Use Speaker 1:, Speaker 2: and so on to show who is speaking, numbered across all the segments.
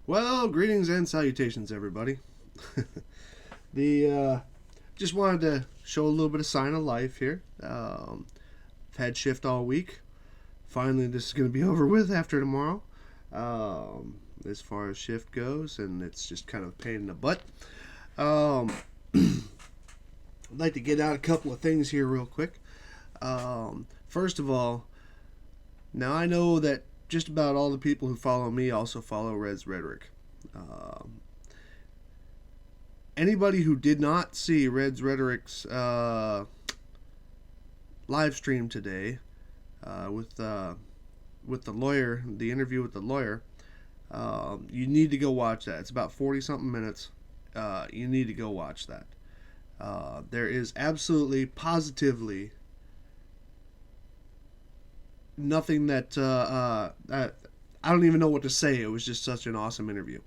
Speaker 1: Well, greetings and salutations, everybody. the Just wanted to show a little bit of sign of life here. I've had shift all week. Finally, this is going to be over with after tomorrow. As far as shift goes, and it's just kind of a pain in the butt. Um, I'd like to get out a couple of things here real quick. First of all, now I know that just about all the people who follow me also follow Red's Rhetoric. Um, Anybody who did not see Red's Rhetoric's live stream today with the lawyer, the interview with the lawyer, you need to go watch that. It's about 40 something minutes. You need to go watch that. There is absolutely, positively nothing that I don't even know what to say. It was just such an awesome interview.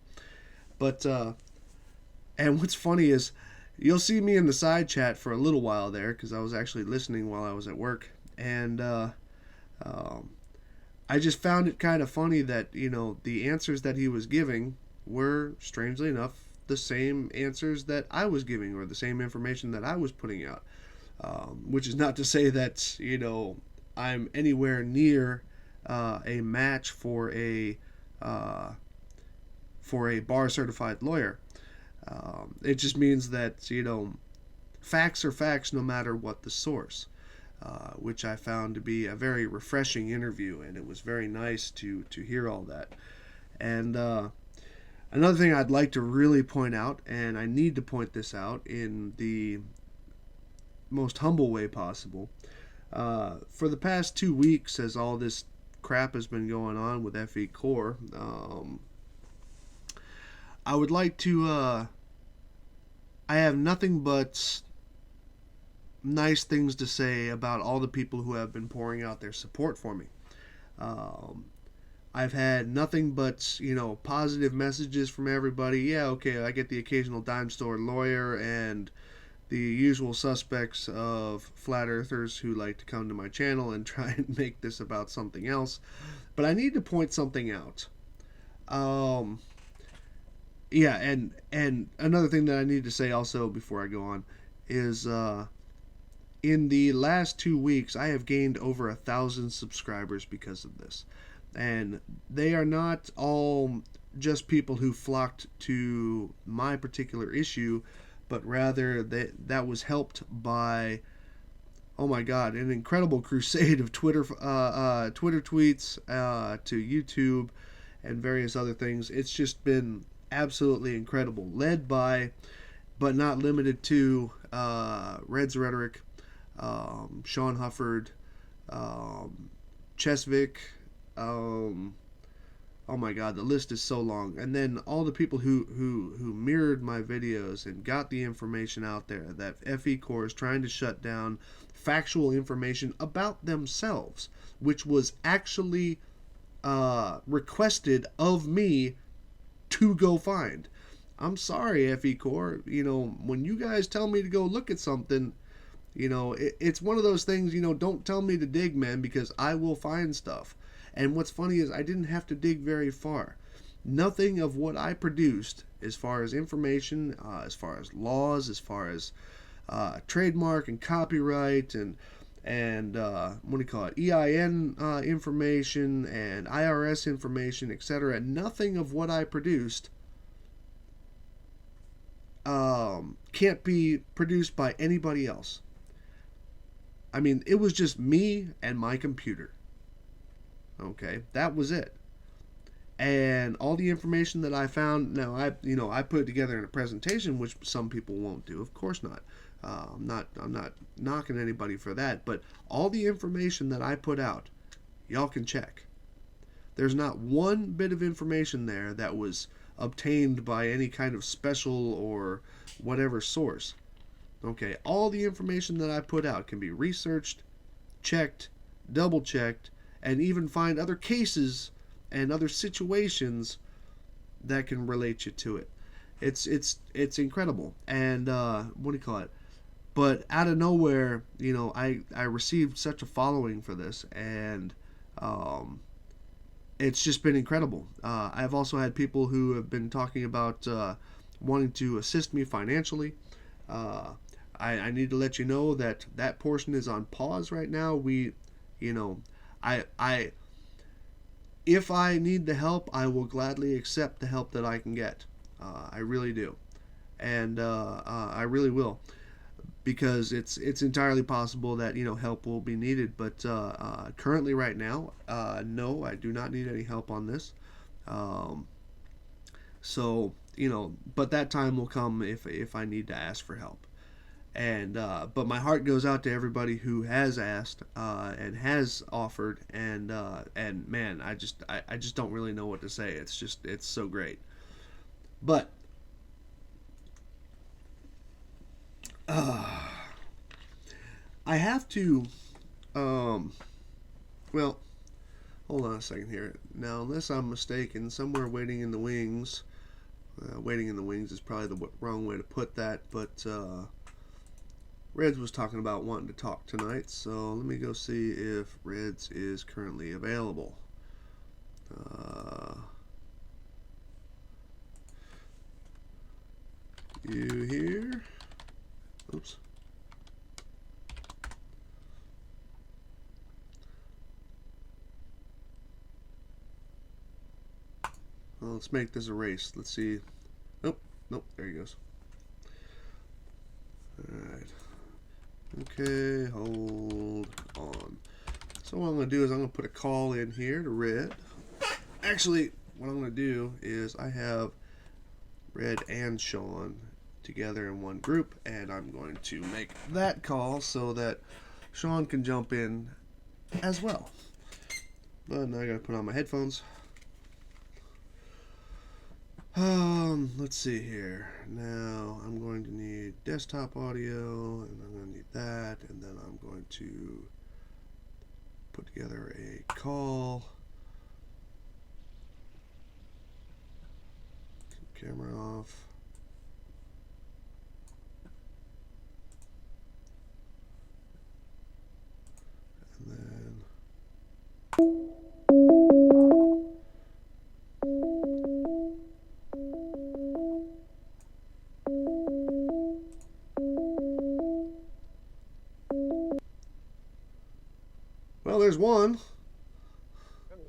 Speaker 1: But and what's funny is you'll see me in the side chat for a little while there because I was actually listening while I was at work, and um, I just found it kind of funny that the answers that he was giving were strangely enough the same answers that I was giving or the same information that I was putting out. Which is not to say that I'm anywhere near a match uh, for a bar certified lawyer. It just means that facts are facts no matter what the source, which I found to be a very refreshing interview, and it was very nice to hear all that. And another thing I'd like to really point out, and I need to point this out in the most humble way possible. For the past 2 weeks, as all this crap has been going on with FE Core, I would like to. I have nothing but nice things to say about all the people who have been pouring out their support for me. Um, I've had nothing but positive messages from everybody. Yeah, okay, I get the occasional dime store lawyer and the usual suspects of flat earthers who like to come to my channel and try and make this about something else. But I need to point something out. Um, yeah, and another thing that I need to say also before I go on is in the last 2 weeks I have gained over 1,000 subscribers because of this, and they are not all just people who flocked to my particular issue, but rather that was helped by, oh my God, an incredible crusade of Twitter tweets to YouTube and various other things. It's just been absolutely incredible, led by, but not limited to, Red's Rhetoric, Sean Hufford, Chesvick. Um, oh my God, the list is so long. And then all the people who mirrored my videos and got the information out there that FE Core is trying to shut down factual information about themselves, which was actually requested of me to go find. I'm sorry, FE Core. When you guys tell me to go look at something, it's one of those things, don't tell me to dig, man, because I will find stuff. And what's funny is I didn't have to dig very far. Nothing of what I produced, as far as information, as far as laws, as far as trademark and copyright and what do you call it, EIN information and IRS information, etc. Nothing of what I produced can't be produced by anybody else. I mean, it was just me and my computer. Okay, that was it. And all the information that I found, now I put it together in a presentation, which some people won't do. Of course not. I'm not knocking anybody for that. But all the information that I put out, y'all can check. There's not one bit of information there that was obtained by any kind of special or whatever source. Okay, all the information that I put out can be researched, checked, double checked, and even find other cases and other situations that can relate you to it. It's incredible. And what do you call it? But out of nowhere, I received such a following for this, and um, it's just been incredible. I've also had people who have been talking about wanting to assist me financially. Uh, I need to let you know that that portion is on pause right now. You know, I if I need the help, I will gladly accept the help that I can get. I really do, and I really will, because it's entirely possible that help will be needed. But currently, right now, no, I do not need any help on this. Um, so but that time will come if I need to ask for help. And but my heart goes out to everybody who has asked and has offered, and man, I just don't really know what to say. It's so great. But uh, I have to um well, hold on a second here. Now, unless I'm mistaken, somewhere waiting in the wings. Waiting in the wings is probably the wrong way to put that, but Reds was talking about wanting to talk tonight, so let me go see if Reds is currently available. Uh, you here? Oops. Well, let's make this a race. Let's see. Nope, nope, there he goes. Alright. Okay, hold on. So what I'm going to do is I'm going to put a call in here to Red. Actually, what I'm going to do is I have Red and Sean together in one group, and I'm going to make that call so that Sean can jump in as well. But now I got to put on my headphones. Let's see here. Now I'm going to need desktop audio, and I'm going to need that, and then I'm going to put together a call. Camera off. And then well, there's one.
Speaker 2: Hello.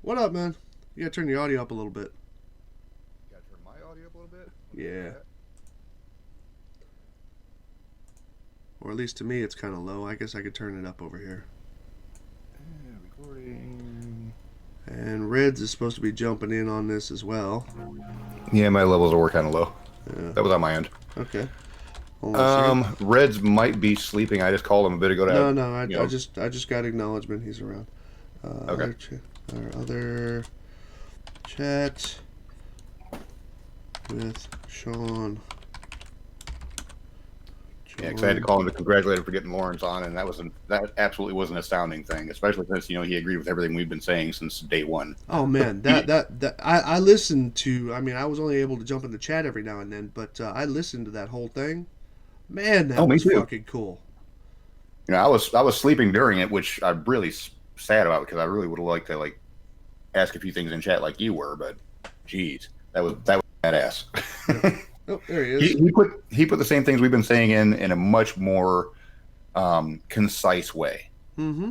Speaker 1: What up, man? You gotta turn the audio up a little bit.
Speaker 2: Gotta turn my audio up a little bit.
Speaker 1: Yeah. Or at least to me, it's kind of low. I guess I could turn it up over here.
Speaker 2: Recording.
Speaker 1: And Reds is supposed to be jumping in on this as well.
Speaker 2: Yeah, my levels were kind of low.
Speaker 1: Yeah.
Speaker 2: That was on my end.
Speaker 1: Okay. Hold on a second.
Speaker 2: Reds might be sleeping. I just called him a bit ago.
Speaker 1: No. I just got acknowledgement. He's around.
Speaker 2: Okay.
Speaker 1: Our other chat with Sean.
Speaker 2: Yeah, because I had to call him to congratulate him for getting Lawrence on, and that absolutely was an astounding thing, especially since he agreed with everything we've been saying since day one.
Speaker 1: Oh man, I listened to. I mean, I was only able to jump in the chat every now and then, but I listened to that whole thing. Man, that
Speaker 2: me
Speaker 1: was
Speaker 2: too.
Speaker 1: fucking cool.
Speaker 2: I was sleeping during it, which I'm really sad about because I really would have liked to ask a few things in chat like you were, but geez, that was badass.
Speaker 1: Yeah. Oh, there he is.
Speaker 2: He put the same things we've been saying in a much more concise way.
Speaker 1: Mm-hmm.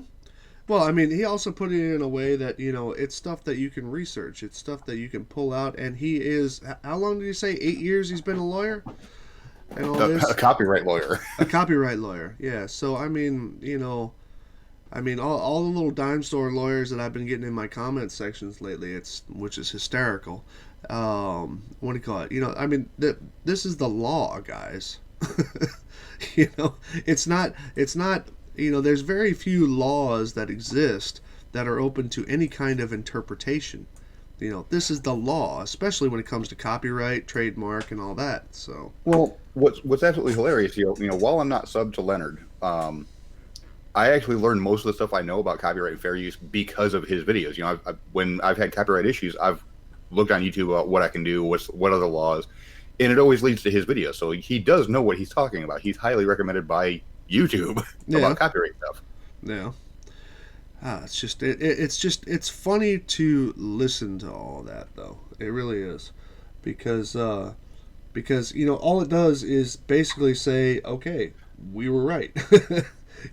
Speaker 1: Well, I mean, he also put it in a way that it's stuff that you can research. It's stuff that you can pull out. And he is. How long did he say? 8 years he's been a lawyer. And all this.
Speaker 2: A copyright lawyer.
Speaker 1: A copyright lawyer. Yeah. So I mean, all the little dime store lawyers that I've been getting in my comment sections lately, which is hysterical. What do you call it? I mean, this is the law, guys. It's not. There's very few laws that exist that are open to any kind of interpretation. This is the law, especially when it comes to copyright, trademark, and all that. So.
Speaker 2: Well, what's absolutely hilarious, while I'm not subbed to Leonard, I actually learned most of the stuff I know about copyright and fair use because of his videos. When I've had copyright issues, I've looked on YouTube about what I can do, what other laws, and it always leads to his videos. So he does know what he's talking about. He's highly recommended by YouTube about copyright stuff.
Speaker 1: Yeah. it's funny to listen to all that though. It really is, because all it does is basically say, okay, we were right.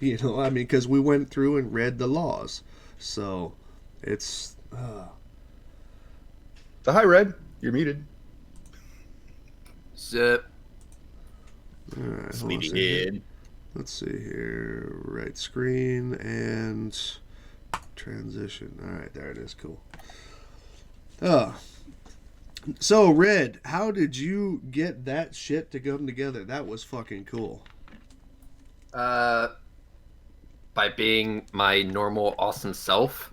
Speaker 1: I mean, because we went through and read the laws, so it's
Speaker 2: So hi, Red. You're muted.
Speaker 3: Zip.
Speaker 1: all right. Hold on a second here.
Speaker 2: Sleepyhead.
Speaker 1: Let's see here. Right screen and transition. All right, there it is. Cool. Uh, so Red, how did you get that shit to come together? That was fucking cool.
Speaker 3: Uh, by being my normal awesome self.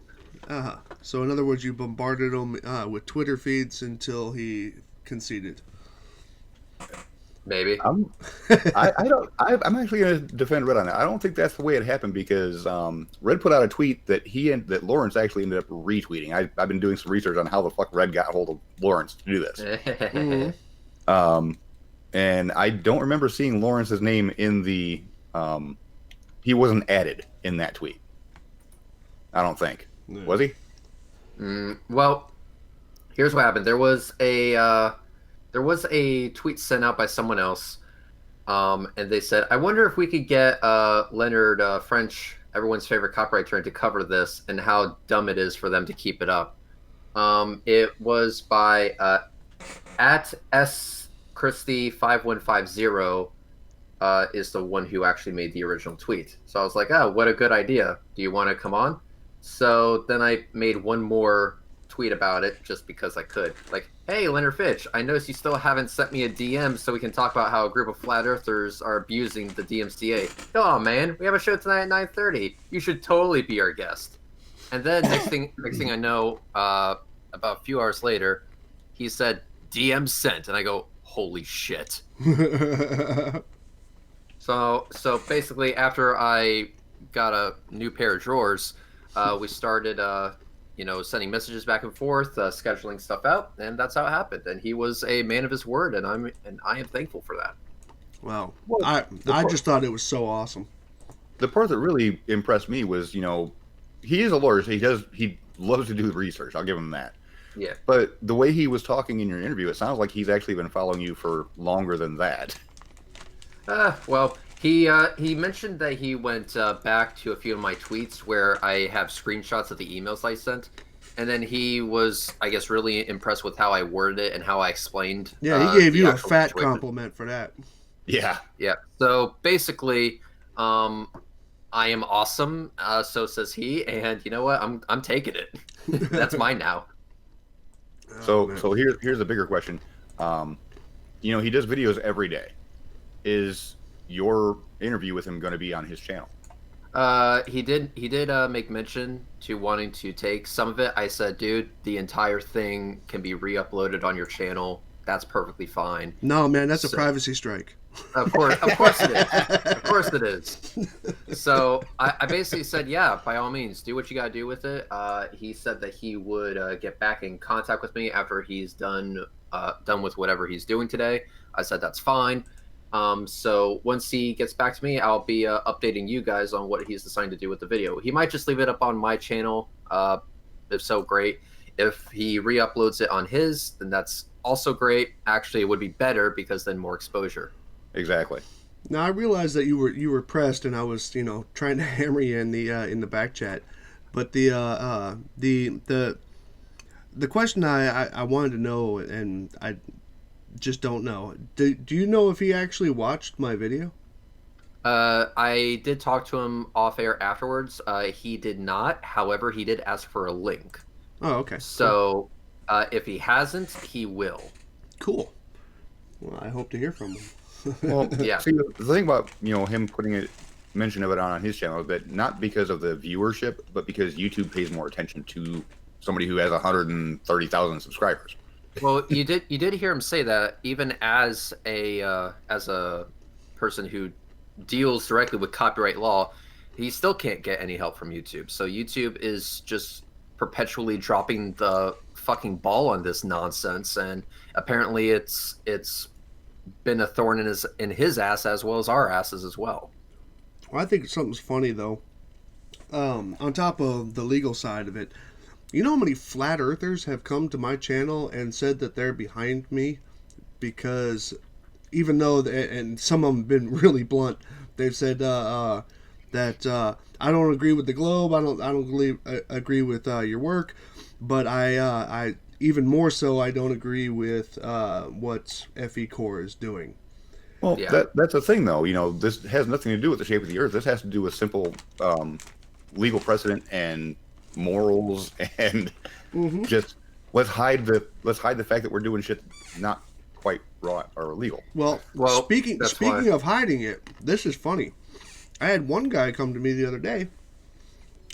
Speaker 1: So in other words, you bombarded him with Twitter feeds until he conceded.
Speaker 3: Maybe.
Speaker 2: I'm actually going to defend Red on that. I don't think that's the way it happened because Red put out a tweet that that Lawrence actually ended up retweeting. I've been doing some research on how the fuck Red got a hold of Lawrence to do this. And I don't remember seeing Lawrence's name in the. He wasn't added in that tweet. I don't think.
Speaker 1: Yeah.
Speaker 2: Was he?
Speaker 3: Well, here's what happened. There was a tweet sent out by someone else, and they said, "I wonder if we could get Leonard French, everyone's favorite copyright attorney, to cover this and how dumb it is for them to keep it up." It was by at S Christie 5150 is the one who actually made the original tweet. So I was like, "Oh, what a good idea! Do you want to come on?" So then I made one more tweet about it just because I could. Like, hey, Leonard Fitch, I noticed you still haven't sent me a DM so we can talk about how a group of flat earthers are abusing the DMCA. Oh man, we have a show tonight at 9:30. You should totally be our guest. And then next thing I know, about a few hours later, he said DM sent, and I go, holy shit. So basically, after I got a new pair of drawers, we started sending messages back and forth, scheduling stuff out, and that's how it happened. And he was a man of his word, and I am thankful for that.
Speaker 1: Wow.
Speaker 2: Well,
Speaker 1: I just thought it was so awesome.
Speaker 2: The part that really impressed me was, he is a lawyer. So he loves to do research. I'll give him that.
Speaker 3: Yeah.
Speaker 2: But the way he was talking in your interview, it sounds like he's actually been following you for longer than that.
Speaker 3: Well, he mentioned that he went back to a few of my tweets where I have screenshots of the emails I sent, and then he was, I guess, really impressed with how I worded it and how I explained.
Speaker 1: Yeah, he gave you a fat
Speaker 3: situation.
Speaker 1: compliment for that.
Speaker 2: Yeah.
Speaker 3: Yeah. So basically, I am awesome. So says he, and you know what? I'm taking it. That's mine now.
Speaker 2: So here's a bigger question. He does videos every day. Is your interview with him going to be on his channel?
Speaker 3: He did make mention to wanting to take some of it. I said, dude, the entire thing can be re-uploaded on your channel. That's perfectly fine.
Speaker 1: No, man, that's a privacy strike.
Speaker 3: Of course it is. Of course it is. So I basically said, yeah, by all means, do what you got to do with it. He said that he would get back in contact with me after he's done with whatever he's doing today. I said that's fine. So once he gets back to me, I'll be updating you guys on what he's deciding to do with the video. He might just leave it up on my channel. If so, great. If he re-uploads it on his, then that's also great. Actually, it would be better because then more exposure.
Speaker 2: Exactly.
Speaker 1: Now I realized that you were pressed, and I was trying to hammer you in the back chat, but the question I wanted to know, and I just don't know. Do you know if he actually watched my video?
Speaker 3: I did talk to him off air afterwards. He did not. However, he did ask for a link.
Speaker 1: Oh, okay.
Speaker 3: So if he hasn't, he will.
Speaker 1: Cool. Well, I hope to hear from him.
Speaker 2: Well,
Speaker 3: Yeah.
Speaker 2: See, the thing about him putting a mention of it on his channel is that not because of the viewership, but because YouTube pays more attention to somebody who has 130,000 subscribers.
Speaker 3: Well, you did hear him say that even as a person who deals directly with copyright law, he still can't get any help from YouTube. So YouTube is just perpetually dropping the fucking ball on this nonsense, and apparently it's been a thorn in his ass as well as our asses as well.
Speaker 1: Well, I think something's funny though. On top of the legal side of it, you know how many flat earthers have come to my channel and said that they're behind me because even though and some of them have been really blunt, they've said that I don't agree with the globe. Agree with your work, but I even more so I don't agree with what FE Core is doing.
Speaker 2: Well,
Speaker 3: Yeah.
Speaker 2: that's the thing, though. This has nothing to do with the shape of the Earth. This has to do with simple legal precedent and morals, and
Speaker 1: Mm-hmm.
Speaker 2: just let's hide the fact that we're doing shit not quite right or illegal.
Speaker 1: Well,
Speaker 3: Well, that's why.
Speaker 1: speaking of hiding it, this is funny. I had one guy come to me the other day,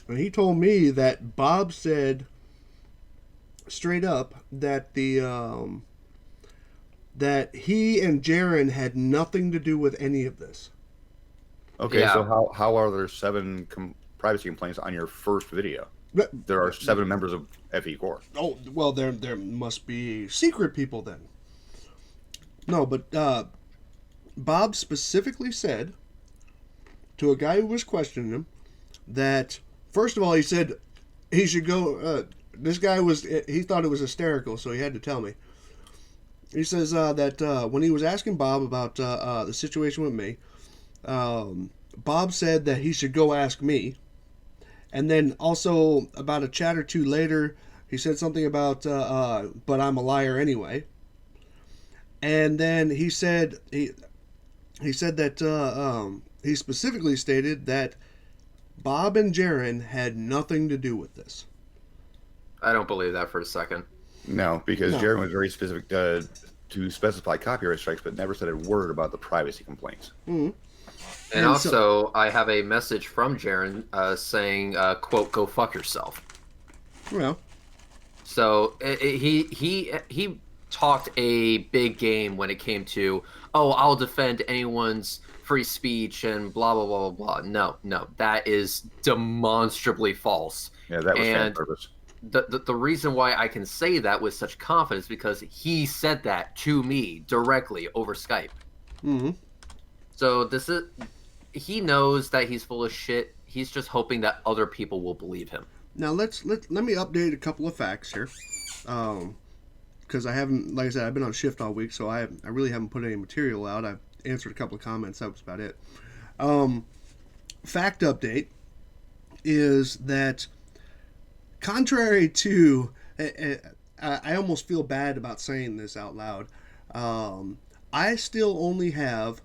Speaker 1: and he told me that Bob said straight up that that he and Jaron had nothing to do with any of this.
Speaker 2: Okay,
Speaker 3: Yeah.
Speaker 2: so how are there seven privacy complaints on your first video? There are seven members of FE Core.
Speaker 1: Oh well, there must be secret people then. No, but Bob specifically said to a guy who was questioning him that first of all he said he should go. This guy he thought it was hysterical, so he had to tell me. He says that when he was asking Bob about the situation with me, Bob said that he should go ask me. And then also about a chat or two later, he said something about, but I'm a liar anyway. And then he said he said that he specifically stated that Bob and Jaron had nothing to do with this.
Speaker 3: I don't believe that for a second.
Speaker 2: No, because
Speaker 1: No.
Speaker 2: Jaron was very specific to specify copyright strikes, but never said a word about the privacy complaints.
Speaker 1: Mm-hmm.
Speaker 3: And
Speaker 1: And
Speaker 3: also, I have a message from Jaron saying, "quote Go fuck yourself."
Speaker 1: Well,
Speaker 3: So he talked a big game when it came to, oh, I'll defend anyone's free speech and blah blah blah blah blah. No, that is demonstrably false.
Speaker 2: Yeah, that was fan
Speaker 3: And
Speaker 2: service.
Speaker 3: the reason why I can say that with such confidence because he said that to me directly over Skype.
Speaker 1: mm-hmm.
Speaker 3: So he knows that he's full of shit. He's just hoping that other people will believe him.
Speaker 1: Now let me update a couple of facts here, because I haven't, like I said, I've been on shift all week, so I really haven't put any material out. I've answered a couple of comments. That was about it. Fact update is that contrary to, I almost feel bad about saying this out loud. I still only have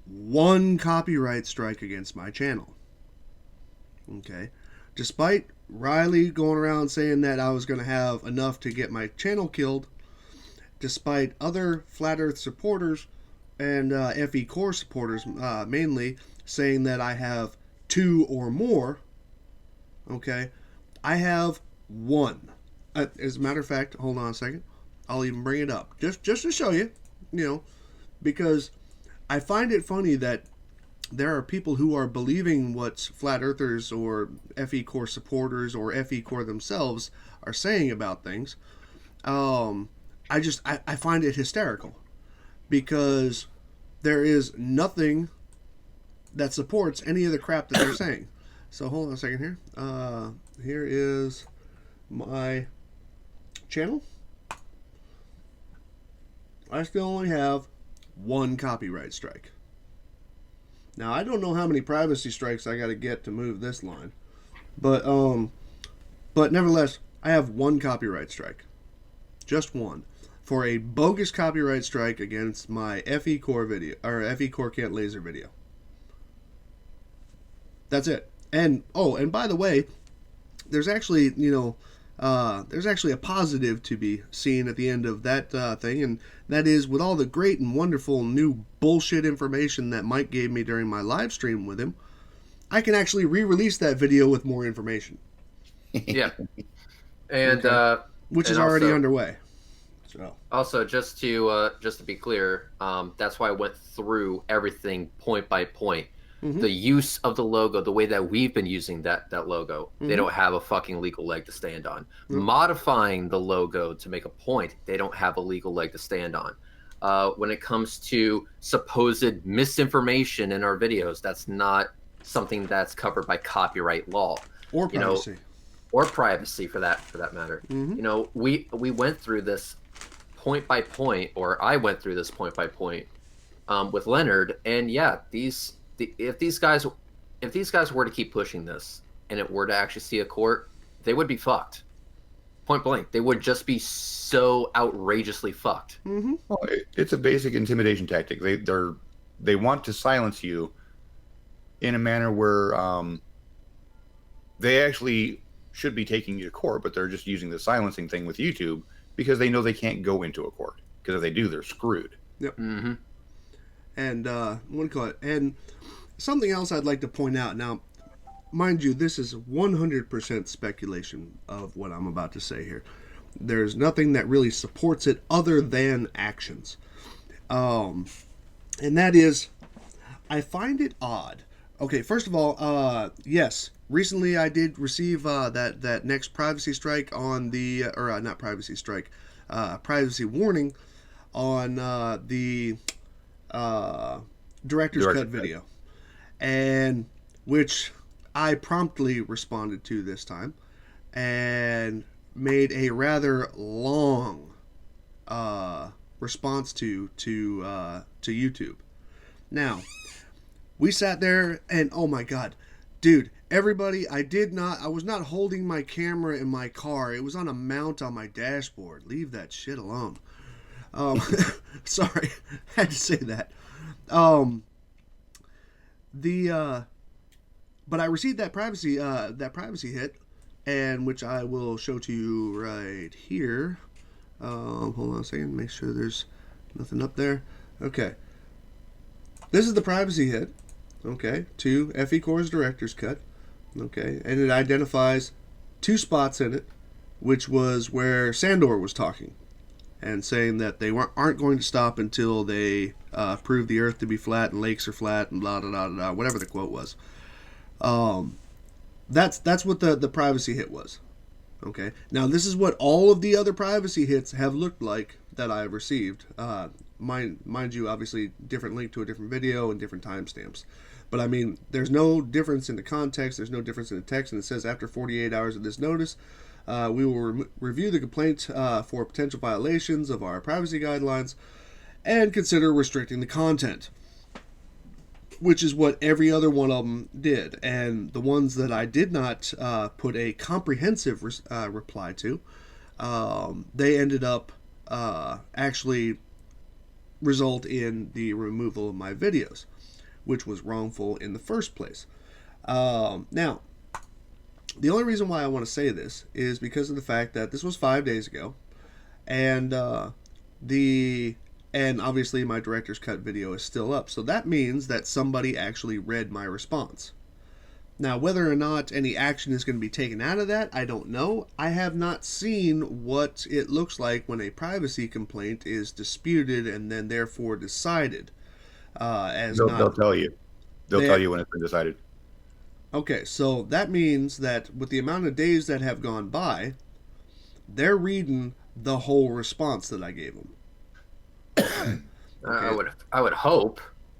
Speaker 1: one copyright strike against my channel. Okay, despite Riley going around saying that I was going to have enough to get my channel killed, despite other Flat Earth supporters and FE Core supporters mainly saying that I have two or more, okay, I have one. As a matter of fact, hold on a second. I'll even bring it up just to show you, because I find it funny that there are people who are believing what flat earthers or FE Core supporters or FE Core themselves are saying about things. I find it hysterical because there is nothing that supports any of the crap that they're saying. So hold on a second here. Here is my channel. I still only have one copyright strike. Now I don't know how many privacy strikes I got to get to move this line, but nevertheless, I have one copyright strike, just one, for a bogus copyright strike against my FE Core video or FE Core Can't Laser video. That's it. And and by the way, there's actually there's actually a positive to be seen at the end of that thing, and that is with all the great and wonderful new bullshit information that Mike gave me during my live stream with him, I can actually re-release that video with more information.
Speaker 3: Yeah, and
Speaker 1: Which
Speaker 3: and
Speaker 1: is already
Speaker 3: also,
Speaker 1: underway. So
Speaker 3: Also, just to be clear, that's why I went through everything point by point.
Speaker 1: Mhm.
Speaker 3: The use of the logo, the way that we've been using that logo, they
Speaker 1: Mhm.
Speaker 3: don't have a fucking legal leg to stand on.
Speaker 1: Nope.
Speaker 3: Modifying the logo to make a point, they don't have a legal leg to stand on. When it comes to supposed misinformation in our videos, that's not something that's covered by copyright law,
Speaker 1: Or
Speaker 3: you know,
Speaker 1: privacy.
Speaker 3: or privacy for that matter.
Speaker 1: Mm-hmm.
Speaker 3: You know, we went through this point by point, or I went through this point by point with Leonard, and yeah, if these guys were to keep pushing this and it were to actually see a court, they would be fucked. Point blank, they would just be so outrageously fucked.
Speaker 1: Mm-hmm.
Speaker 2: Well, it's a basic intimidation tactic. They want to silence you in a manner where they actually should be taking you to court, but they're just using the silencing thing with YouTube because they know they can't go into a court. Because if they do, they're screwed.
Speaker 1: Yep.
Speaker 3: Mm-hmm.
Speaker 1: And what do you call it? And something else I'd like to point out now, mind you, this is 100% speculation of what I'm about to say here. There's nothing that really supports it other than actions. And that is, I find it odd. Okay, first of all, yes, recently I did receive that next privacy strike on the, or not privacy strike, privacy warning on the director's cut video, and which I promptly responded to this time, and made a rather long response to YouTube. Now, we sat there and oh my god, dude, everybody, I was not holding my camera in my car. It was on a mount on my dashboard. Leave that shit alone. Sorry, had to say that. But I received that privacy hit, and which I will show to you right here. Hold on a second, make sure there's nothing up there. Okay, this is the privacy hit. Okay, to FE Core's director's cut. Okay, and it identifies 2 spots in it, which was where Sandor was talking and saying that they aren't going to stop until they prove the Earth to be flat and lakes are flat and blah blah blah blah, whatever the quote was. That's what the privacy hit was. Okay, now this is what all of the other privacy hits have looked like that I have received. Mind you, obviously different link to a different video and different timestamps. But I mean, there's no difference in the context. There's no difference in the text, and it says after 48 hours of this notice, we will review the complaint for potential violations of our privacy guidelines and consider restricting the content, which is what every other one of them did. And the ones that I did not put a comprehensive reply to, they ended up actually result in the removal of my videos, which was wrongful in the first place. Now, the only reason why I want to say this is because of the fact that this was 5 days ago, and and obviously my director's cut video is still up. So that means that somebody actually read my response. Now, whether or not any action is going to be taken out of that, I don't know. I have not seen what it looks like when a privacy complaint is disputed and then therefore decided as
Speaker 2: They'll tell you. They'll tell you when it's been decided.
Speaker 1: Okay, so that means that with the amount of days that have gone by, they're reading the whole response that I gave them. Okay.
Speaker 3: I would hope.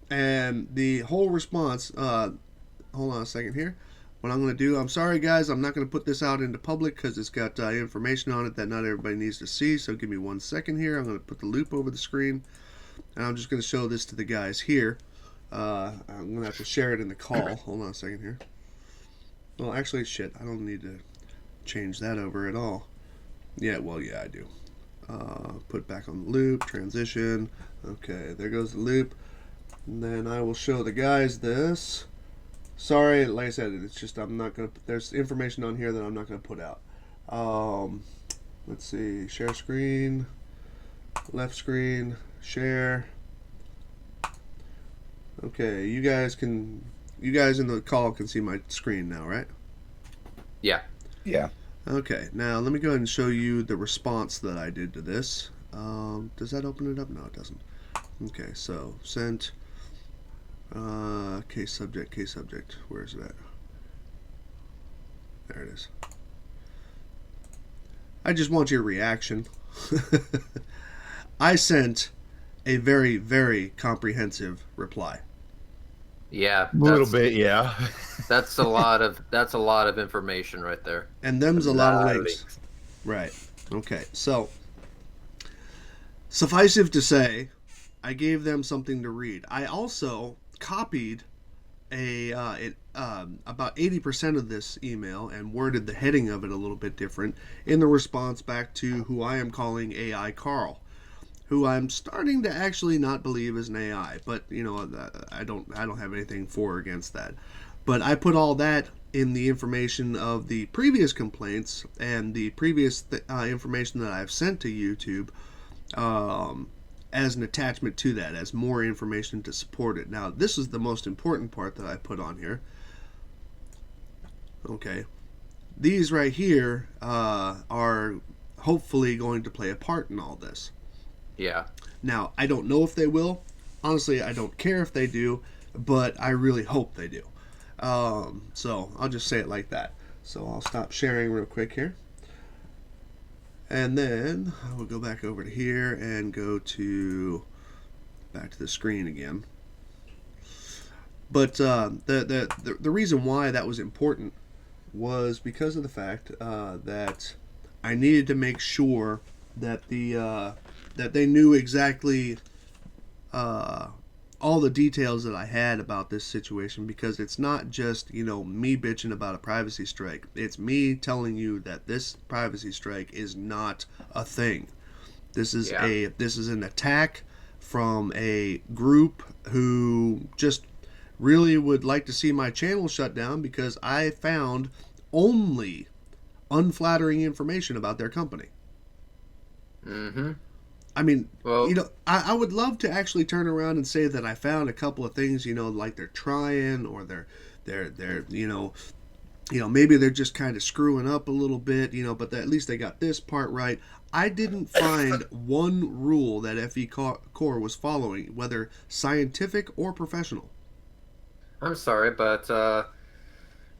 Speaker 1: And the whole response, hold on a second here. What I'm going to do, I'm sorry guys, I'm not going to put this out into public because it's got information on it that not everybody needs to see. So give me 1 second here. I'm going to put the loop over the screen, and I'm just going to show this to the guys here. I'm going to have to share it in the call. Hold on a second here. Well, actually, shit, I don't need to change that over at all. Yeah, well, yeah, I do. Put back on the loop, transition. Okay, there goes the loop. And then I will show the guys this. Sorry, like I said, it's just I'm not going to... There's information on here that I'm not going to put out. Let's see. Share screen. Left screen. Share. Okay, you guys in the call can see my screen now, right?
Speaker 3: Yeah.
Speaker 2: Yeah.
Speaker 1: Okay, now let me go ahead and show you the response that I did to this. Does that open it up? No, it doesn't. Okay, so sent case subject. Where is that? There it is. I just want your reaction. I sent a very, very comprehensive reply.
Speaker 3: Yeah,
Speaker 2: A little bit, yeah.
Speaker 3: that's a lot of information right there.
Speaker 1: And
Speaker 3: A
Speaker 1: them's a lot of
Speaker 3: lot of
Speaker 1: links.
Speaker 3: links.
Speaker 1: Right. Okay. So, suffice it to say, I gave them something to read. I also copied about 80% of this email and worded the heading of it a little bit different in the response back to who I am calling AI Carl, who I'm starting to actually not believe is an AI, but I don't have anything for or against that. But I put all that in the information of the previous complaints and the previous information that I've sent to YouTube, um, as an attachment to that, as more information to support it. Now, this is the most important part that I put on here. Okay, these right here are hopefully going to play a part in all this.
Speaker 3: Yeah.
Speaker 1: Now, I don't know if they will. Honestly, I don't care if they do, but I really hope they do. So I'll just say it like that. So I'll stop sharing real quick here. And then I will go back over to here and go to back to the screen again. But the reason why that was important was because of the fact that I needed to make sure that that they knew exactly uh, all the details that I had about this situation, because it's not just me bitching about a privacy strike. It's me telling you that this privacy strike is not a thing.
Speaker 3: Yeah.
Speaker 1: This is an attack from a group who just really would like to see my channel shut down because I found only unflattering information about their company.
Speaker 3: Mm-hmm.
Speaker 1: I mean,
Speaker 3: Well,
Speaker 1: I would love to actually turn around and say that I found a couple of things, like they're trying, or they're maybe they're just kind of screwing up a little bit, but at least they got this part right. I didn't find one rule that FE Core was following, whether scientific or professional.
Speaker 3: I'm sorry, but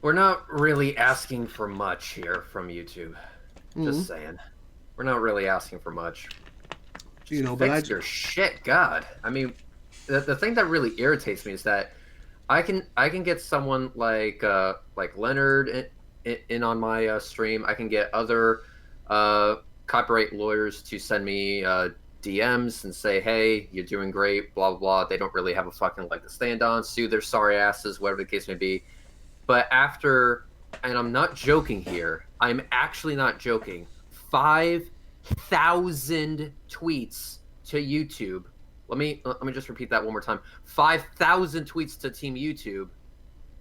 Speaker 3: we're not really asking for much here from YouTube.
Speaker 1: Mm-hmm.
Speaker 3: Just saying. We're not really asking for much. Just
Speaker 1: But
Speaker 3: fix your shit, God. I mean, the thing that really irritates me is that I can get someone like Leonard in on my stream. I can get other copyright lawyers to send me DMs and say, "Hey, you're doing great," blah blah blah. They don't really have a fucking leg to stand on. Sue their sorry asses, whatever the case may be. But after, and I'm not joking here, I'm actually not joking. 5,000 tweets to YouTube. Let me just repeat that one more time. 5,000 tweets to Team YouTube.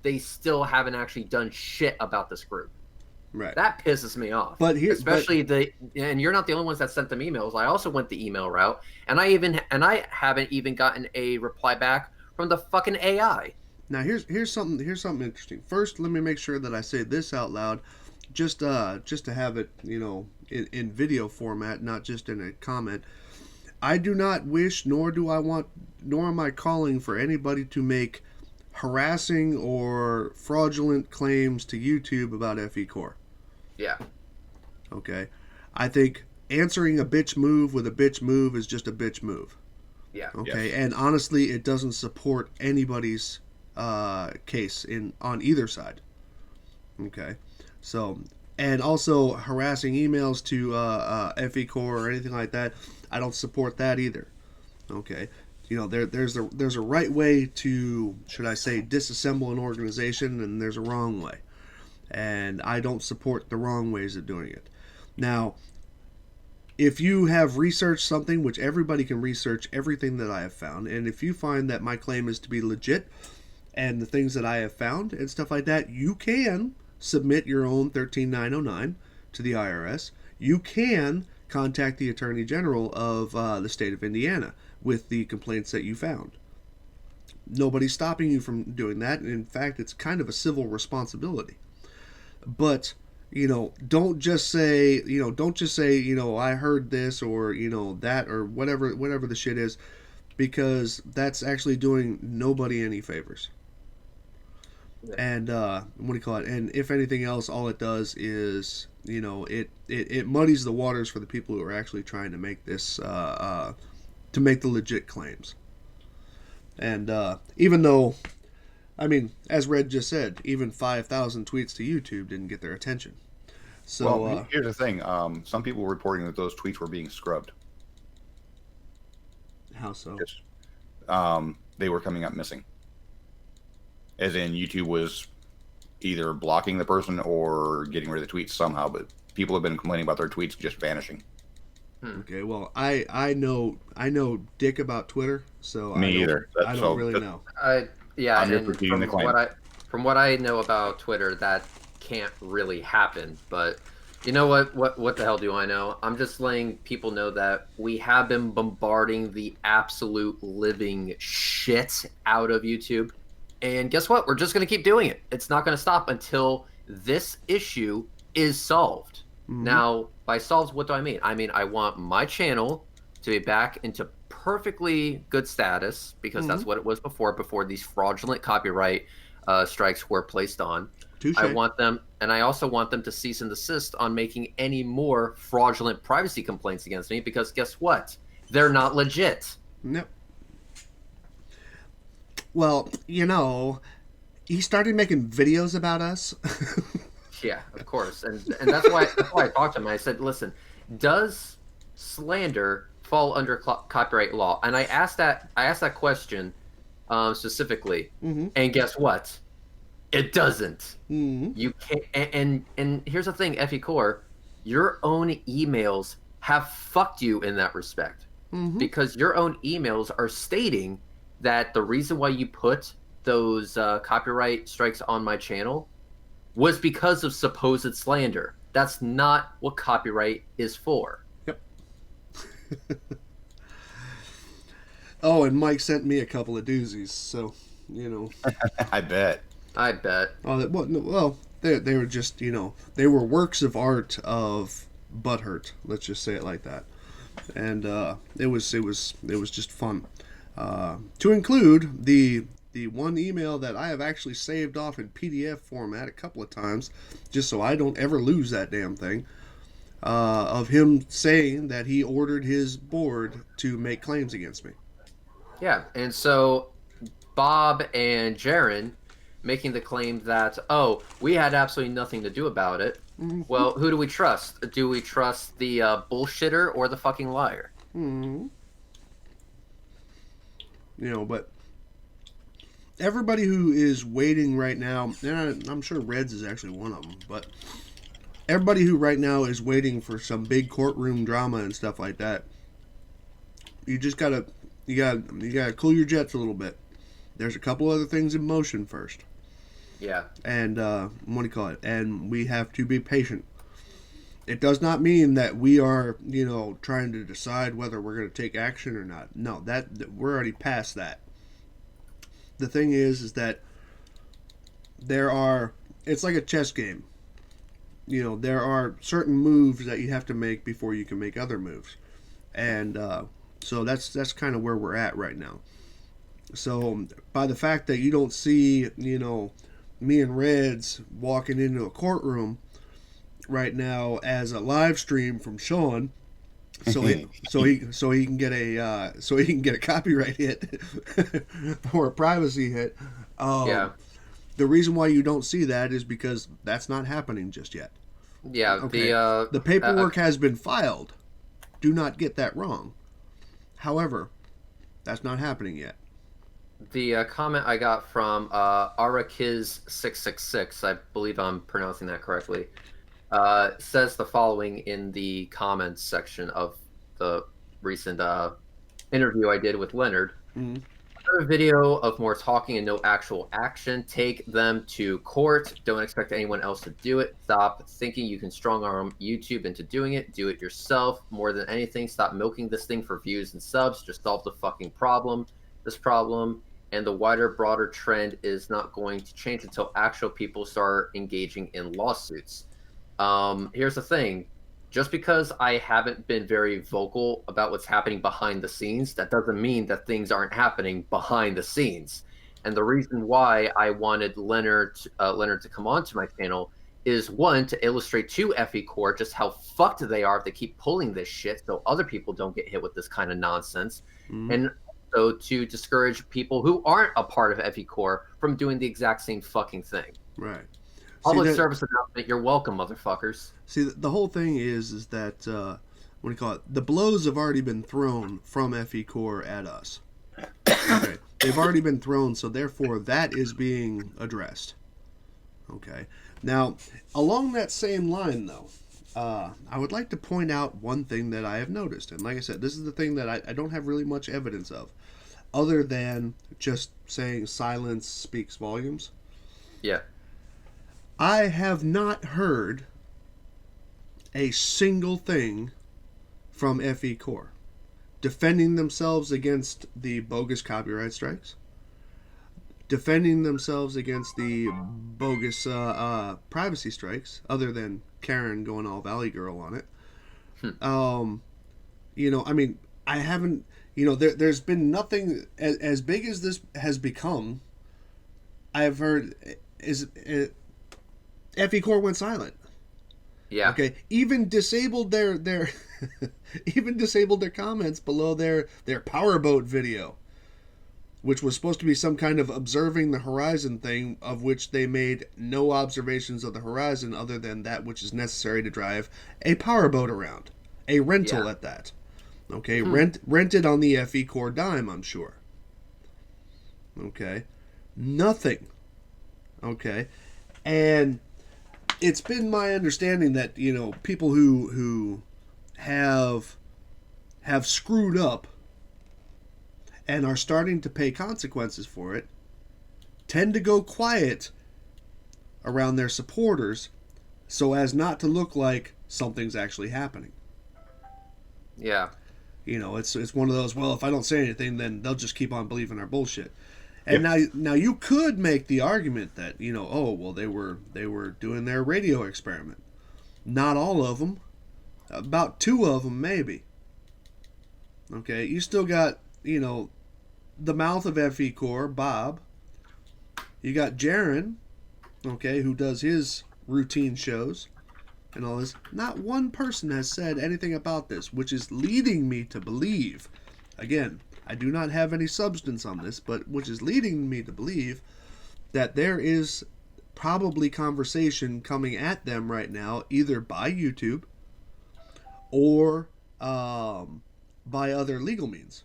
Speaker 3: They still haven't actually done shit about this group.
Speaker 1: Right.
Speaker 3: That pisses me off.
Speaker 1: But here,
Speaker 3: and you're not the only ones that sent them emails. I also went the email route, and I haven't even gotten a reply back from the fucking AI.
Speaker 1: now here's something interesting. First, let me make sure that I say this out loud, just to have it in video format, not just in a comment. I do not wish, nor do I want, nor am I calling for anybody to make harassing or fraudulent claims to YouTube about FE Core.
Speaker 3: Yeah.
Speaker 1: Okay, I think answering a bitch move with a bitch move is just a bitch move.
Speaker 3: Yeah.
Speaker 1: Okay,
Speaker 2: Yes.
Speaker 1: and honestly, it doesn't support anybody's case on either side. Okay, so, and also harassing emails to FE Core or anything like that, I don't support that either. Okay, there's a right way to, should I say, disassemble an organization, and there's a wrong way, and I don't support the wrong ways of doing it. Now, if you have researched something, which everybody can research everything that I have found, and if you find that my claim is to be legit and the things that I have found and stuff like that, you can submit your own 13909 to the IRS. You can contact the Attorney General of the state of Indiana with the complaints that you found. Nobody's stopping you from doing that. In fact, it's kind of a civil responsibility. But don't just say, I heard this, or that, or whatever the shit is, because that's actually doing nobody any favors.
Speaker 3: Yeah.
Speaker 1: And what do you call it? And if anything else, all it does is it muddies the waters for the people who are actually trying to make this to make the legit claims. And even though I mean, as Red just said, even 5,000 tweets to YouTube didn't get their attention. So,
Speaker 2: Well, here's the thing. Some people were reporting that those tweets were being scrubbed.
Speaker 1: how so?
Speaker 2: Yes. They were coming up missing. As in, YouTube was either blocking the person or getting rid of the tweets somehow. But people have been complaining about their tweets just vanishing.
Speaker 1: Okay, well, I know dick about Twitter, so
Speaker 2: Me either.
Speaker 1: I don't really know.
Speaker 3: Yeah,
Speaker 2: I'm just
Speaker 3: and
Speaker 2: repeating the claim.
Speaker 3: from what I know about Twitter, that can't really happen. But you know what? What the hell do I know? I'm just letting people know that we have been bombarding the absolute living shit out of YouTube. And guess what? We're just going to keep doing it. It's not going to stop until this issue is solved.
Speaker 1: Mhm.
Speaker 3: Now, by solved, what do I mean? I mean, I want my channel to be back into perfectly good status because that's what it was before these fraudulent copyright strikes were placed on.
Speaker 1: Touche.
Speaker 3: I want them, and I also want them to cease and desist on making any more fraudulent privacy complaints against me because guess what? They're not legit.
Speaker 1: Nope. Well, he started making videos about us.
Speaker 3: Yeah, of course, and that's why I talked to him. I said, "Listen, does slander fall under copyright law?" And I asked that question specifically, and guess what? It doesn't. You can't. And here's the thing, Effie Core, your own emails have fucked you in that respect because your own emails are stating that the reason why you put those copyright strikes on my channel was because of supposed slander. That's not what copyright is for.
Speaker 1: Yep. Oh, and Mike sent me a couple of doozies, so
Speaker 2: I bet.
Speaker 3: I bet.
Speaker 1: Oh, well, they were just they were works of art of butthurt. Let's just say it like that. And it was just fun. To include the one email that I have actually saved off in PDF format a couple of times, just so I don't ever lose that damn thing, of him saying that he ordered his board to make claims against me.
Speaker 3: Yeah, and so Bob and Jaron making the claim that, oh, we had absolutely nothing to do about it. Well, who do we trust? Do we trust the bullshitter or the fucking liar?
Speaker 1: But everybody who is waiting right now, and I'm sure Reds is actually one of them, but everybody who right now is waiting for some big courtroom drama and stuff like that, you gotta cool your jets a little bit. There's a couple other things in motion first.
Speaker 3: Yeah.
Speaker 1: And what do you call it? And we have to be patient. It does not mean that we are, trying to decide whether we're going to take action or not. No, that we're already past that. The thing is that it's like a chess game. There are certain moves that you have to make before you can make other moves. And so that's kind of where we're at right now. So by the fact that you don't see, me and Reds walking into a courtroom right now as a live stream from Sean, so he can get a copyright hit or a privacy hit.
Speaker 3: Yeah.
Speaker 1: The reason why you don't see that is because that's not happening just yet.
Speaker 3: Yeah.
Speaker 1: Okay. The paperwork has been filed. Do not get that wrong. However, that's not happening yet.
Speaker 3: The comment I got from Arakiz666, I believe I'm pronouncing that correctly, says the following in the comments section of the recent interview I did with Leonard. Another video of more talking and no actual action. Take them to court. Don't expect anyone else to do it. Stop thinking you can strong arm YouTube into doing it. Do it yourself. More than anything, stop milking this thing for views and subs. Just solve the fucking problem. This problem and the wider, broader trend is not going to change until actual people start engaging in lawsuits. Here's the thing. Just because I haven't been very vocal about what's happening behind the scenes, that doesn't mean that things aren't happening behind the scenes. And the reason why I wanted Leonard to come onto my channel is, one, to illustrate to FE Core just how fucked they are if they keep pulling this shit so other people don't get hit with this kind of nonsense. And also to discourage people who aren't a part of FE Core from doing the exact same fucking thing.
Speaker 1: Right.
Speaker 3: Public service announcement. You're welcome, motherfuckers.
Speaker 1: See, the whole thing is that what do you call it? The blows have already been thrown from FE Core at us. Okay, they've already been thrown, so therefore that is being addressed. Okay. Now, along that same line, though, I would like to point out one thing that I have noticed, and like I said, this is the thing that I don't have really much evidence of, other than just saying silence speaks volumes.
Speaker 3: Yeah.
Speaker 1: I have not heard a single thing from FE Core defending themselves against the bogus copyright strikes, defending themselves against the bogus privacy strikes, other than Karen going all Valley Girl on it. I mean, I haven't, there's been nothing as big as this has become. I've heard FE Core went silent.
Speaker 3: Yeah.
Speaker 1: Okay. Even disabled their even disabled their comments below their powerboat video, which was supposed to be some kind of observing the horizon thing, of which they made no observations of the horizon other than that which is necessary to drive a powerboat around, a rental at that. Okay, rented on the FE Core dime, I'm sure. Okay, nothing. Okay, and it's been my understanding that people who have screwed up and are starting to pay consequences for it tend to go quiet around their supporters so as not to look like something's actually happening.
Speaker 3: Yeah.
Speaker 1: It's one of those, well, if I don't say anything, then they'll just keep on believing our bullshit. And now you could make the argument that, oh, well, they were doing their radio experiment. Not all of them. About 2 of them, maybe. Okay, you still got, the mouth of FE Core, Bob. You got Jaron, okay, who does his routine shows and all this. Not one person has said anything about this, which is leading me to believe, again, I do not have any substance on this, but which is leading me to believe that there is probably conversation coming at them right now, either by YouTube or by other legal means.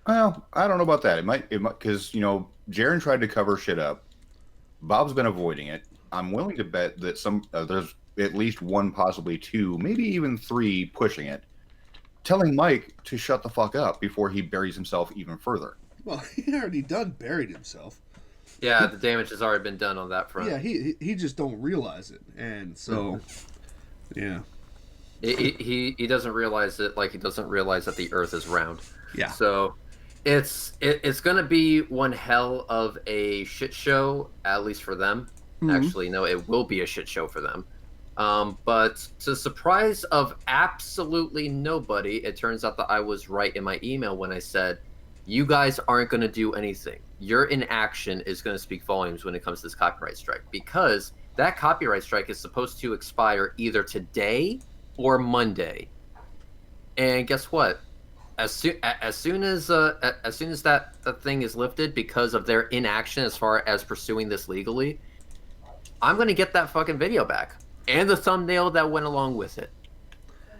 Speaker 2: Well, I don't know about that. It might because Jaron tried to cover shit up. Bob's been avoiding it. I'm willing to bet that there's at least 1, possibly 2, maybe even 3 pushing it, telling Mike to shut the fuck up before he buries himself even further.
Speaker 1: Well, he already buried himself.
Speaker 3: Yeah, the damage has already been done on that front.
Speaker 1: Yeah, he just don't realize it, and so, yeah.
Speaker 3: He doesn't realize it, like he doesn't realize that the Earth is round.
Speaker 1: Yeah.
Speaker 3: So it's going to be one hell of a shit show, at least for them. Mm-hmm. Actually, no, it will be a shit show for them. But to the surprise of absolutely nobody, it turns out that I was right in my email when I said, you guys aren't going to do anything. Your inaction is going to speak volumes when it comes to this copyright strike, because that copyright strike is supposed to expire either today or Monday. And guess what? As soon as that thing is lifted because of their inaction as far as pursuing this legally, I'm going to get that fucking video back. And the thumbnail that went along with it.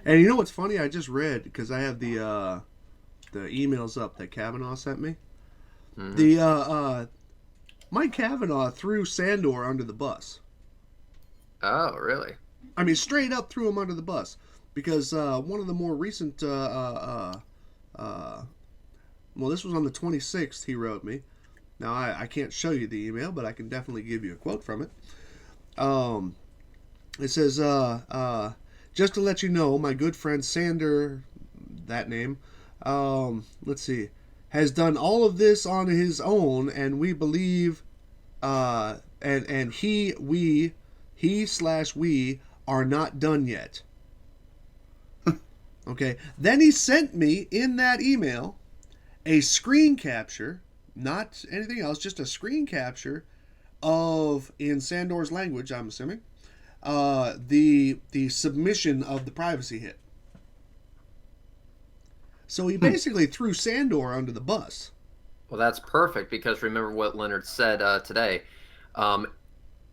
Speaker 1: And you know what's funny? I just read, because I have the emails up that Kavanaugh sent me. Mm-hmm. The Mike Kavanaugh threw Sandor under the bus.
Speaker 3: Oh, really?
Speaker 1: I mean, straight up threw him under the bus, because one of the more recent well, this was on the 26th. He wrote me. Now I can't show you the email, but I can definitely give you a quote from it. It says, just to let you know, my good friend Sander, that name, let's see, has done all of this on his own, and we believe, and he/we are not done yet. Okay. Then he sent me in that email a screen capture, not anything else, just a screen capture of, in Sandor's language, I'm assuming, the submission of the privacy hit. So he basically threw Sandor under the bus.
Speaker 3: Well, that's perfect because remember what Leonard said today. Um,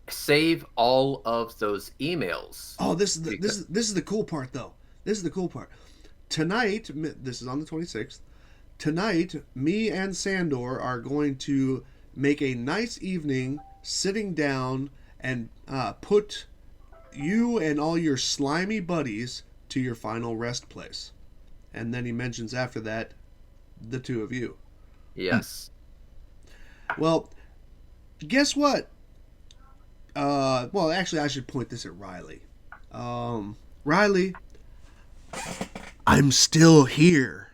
Speaker 3: save all of those emails.
Speaker 1: Oh, this is the
Speaker 3: Because,
Speaker 1: this is the cool part though. This is the cool part. Tonight, this is on the 26th. Tonight, me and Sandor are going to make a nice evening sitting down and put you and all your slimy buddies to your final rest place. And then he mentions after that the two of you.
Speaker 3: yes.
Speaker 1: Well, guess what? Well, actually, I should point this at Riley. Riley, I'm still here.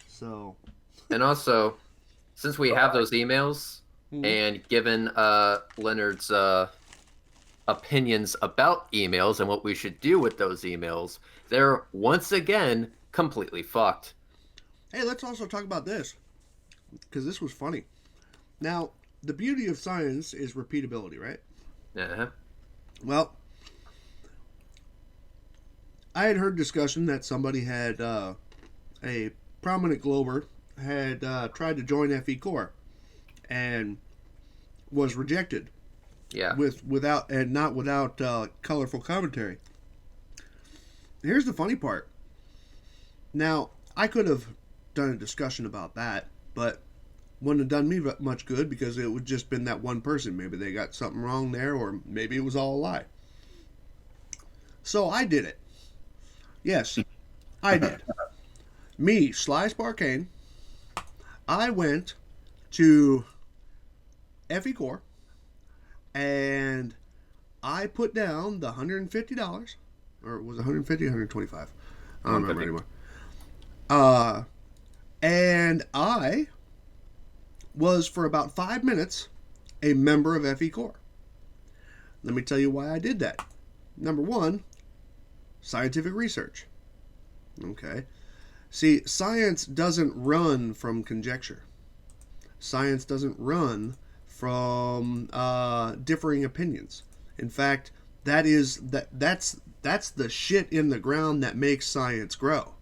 Speaker 1: So.
Speaker 3: And also, since we have those emails, and given Leonard's opinions about emails and what we should do with those emails, they're once again completely fucked.
Speaker 1: Hey, let's also talk about this, because this was funny. Now, the beauty of science is repeatability, right?
Speaker 3: Uh-huh.
Speaker 1: Well, I had heard discussion that somebody had, a prominent glober had tried to join FE Corps and was rejected.
Speaker 3: Yeah.
Speaker 1: Without colorful commentary. Here's the funny part. Now, I could have done a discussion about that, but wouldn't have done me much good because it would just been that one person. Maybe they got something wrong there, or maybe it was all a lie. So I did it. Yes, I did. Me, Sly Sparkane, I went to FE Corps and I put down the $150, or it was $150, $125. I don't remember anymore. And I was for about 5 minutes a member of FE Corps. Let me tell you why I did that. Number one, scientific research. Okay. See, science doesn't run from conjecture. Science doesn't run from differing opinions. In fact, that's the shit in the ground that makes science grow.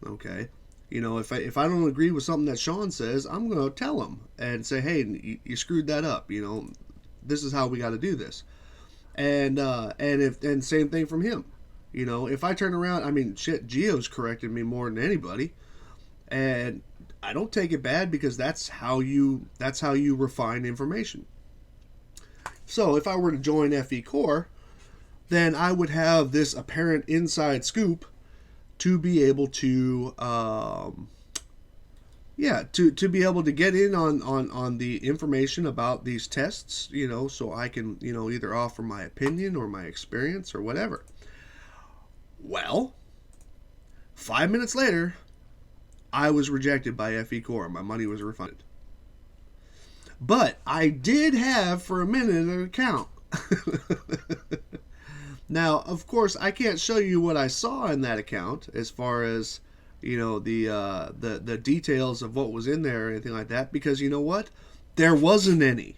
Speaker 1: Okay, you know, if I don't agree with something that Sean says, I'm going to tell him and say, hey, you screwed that up. You know, this is how we got to do this. And same thing from him. You know, if I turn around, I mean, shit, Gio's corrected me more than anybody, and I don't take it bad because that's how you refine information. So if I were to join FE Corps, then I would have this apparent inside scoop to be able to, to be able to get in on the information about these tests, you know, so I can, you know, either offer my opinion or my experience or whatever. Well, 5 minutes later, I was rejected by FE Corps. My money was refunded. But I did have, for a minute, an account. Now, of course, I can't show you what I saw in that account as far as, you know, the details of what was in there or anything like that, because you know what? There wasn't any.